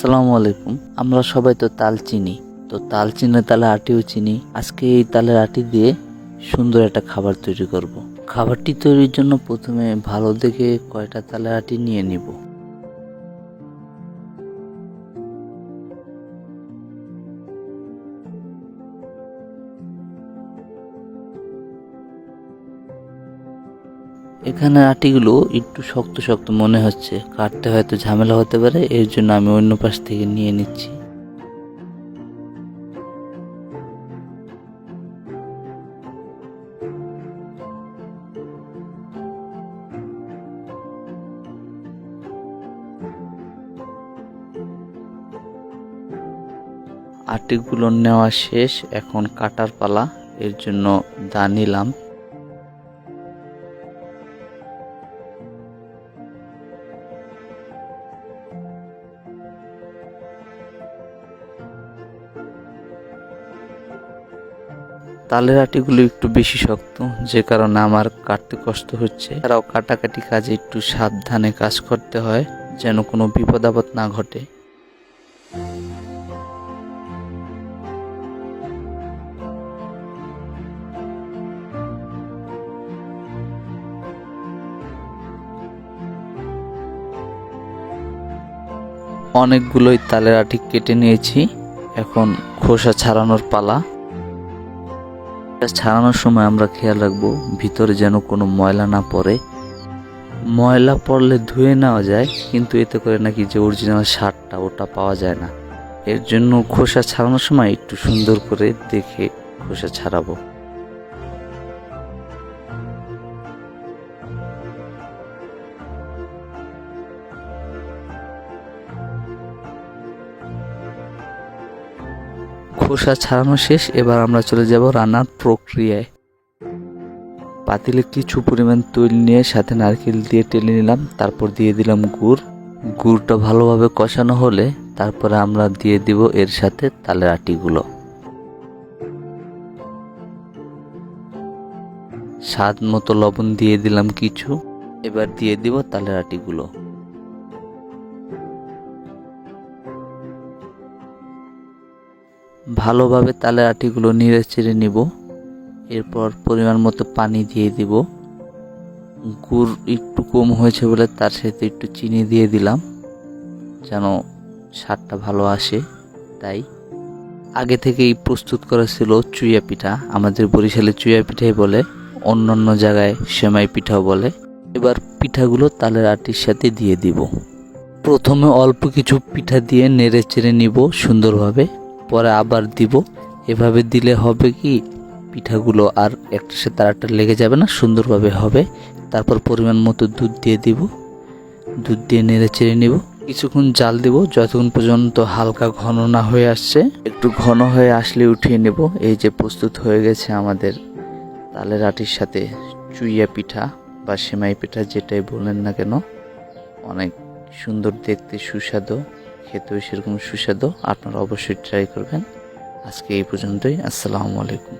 আসসালামু আলাইকুম। আমরা সবাই তো তাল চিনি, তো তাল চিনে তালে আটিও চিনি। আজকে এই তালের আটি দিয়ে সুন্দর একটা খাবার তৈরি করব। খাবারটি তৈরির জন্য প্রথমে ভালো দেখে কয়টা তালের আটি নিয়ে নিব। এখানে আটিগুলো একটু শক্ত শক্ত মনে হচ্ছে, কাটতে হয়তো ঝামেলা হতে পারে, এর জন্য আমি অন্য পাশ থেকে নিয়ে নিচ্ছি। আটিগুলো নেওয়া শেষ, এখন কাটার পালা। এর জন্য দা নিলাম। তালের আটিগুলো একটু বেশি শক্ত, যে কারণে আমার কাটতে কষ্ট হচ্ছে। এছাড়াও কাটাকাটি কাজে একটু সাবধানে কাজ করতে হয়, যেন কোনো বিপদ আপদ না ঘটে। অনেকগুলোই তালের আটি কেটে নিয়েছি, এখন খোসা ছাড়ানোর পালা। ছাড়ানোর সময় আমরা খেয়াল রাখবো ভিতরে যেন কোনো ময়লা না পড়ে। ময়লা পড়লে ধুয়ে নেওয়া যায়, কিন্তু এতে করে নাকি যে অরিজিনাল স্বাদটা ওটা পাওয়া যায় না। এর জন্য খোসা ছাড়ানোর সময় একটু সুন্দর করে দেখে খোসা ছাড়াবো। খোসা ছাড়ানো শেষ, এবার আমরা চলে যাব রান্নার প্রক্রিয়ায়। পাতিলে কিছু পরিমাণ তৈল নিয়ে সাথে নারকেল দিয়ে টেলে নিলাম, তারপর দিয়ে দিলাম গুড়। গুড়টা ভালোভাবে কষানো হলে তারপরে আমরা দিয়ে দিব এর সাথে তালের আটিগুলো। স্বাদ মতো লবণ দিয়ে দিলাম কিছু। এবার দিয়ে দিব তালের আটিগুলো। ভালোভাবে তালের আটিগুলো নেড়ে চেড়ে নিব। এরপর পরিমাণ মতো পানি দিয়ে দিব। গুড় একটু কম হয়েছে বলে তার সাথে একটু চিনি দিয়ে দিলাম, যেন স্বাদটা ভালো আসে। তাই আগে থেকেই প্রস্তুত করা ছিল চুইয়া পিঠা, আমাদের বরিশালে চুইয়া পিঠাই বলে, অন্যান্য জায়গায় সেমাই পিঠাও বলে। এবার পিঠাগুলো তালের আটির সাথে দিয়ে দিব। প্রথমে অল্প কিছু পিঠা দিয়ে নেড়ে চেড়ে নিব সুন্দরভাবে, পরে আবার দিব। এভাবে দিলে হবে কি, পিঠাগুলো আর একটার সাথে আরেকটা লেগে যাবে না, সুন্দরভাবে হবে। তারপর পরিমাণ মতো দুধ দিয়ে দিব। দুধ দিয়ে নেড়ে চেড়ে নিব, কিছুক্ষণ জাল দিব যতক্ষণ পর্যন্ত হালকা ঘন না হয়ে আসছে। একটু ঘন হয়ে আসলে উঠিয়ে নেব। এই যে প্রস্তুত হয়ে গেছে আমাদের তালের আটির সাথে চুইয়া পিঠা বা সেমাই পিঠা, যেটাই বলেন না কেন। অনেক সুন্দর দেখতে, সুস্বাদু, খেতেও সেরকম সুস্বাদু। আপনারা অবশ্যই ট্রাই করবেন। আজকে এই পর্যন্তই। আসসালামু আলাইকুম।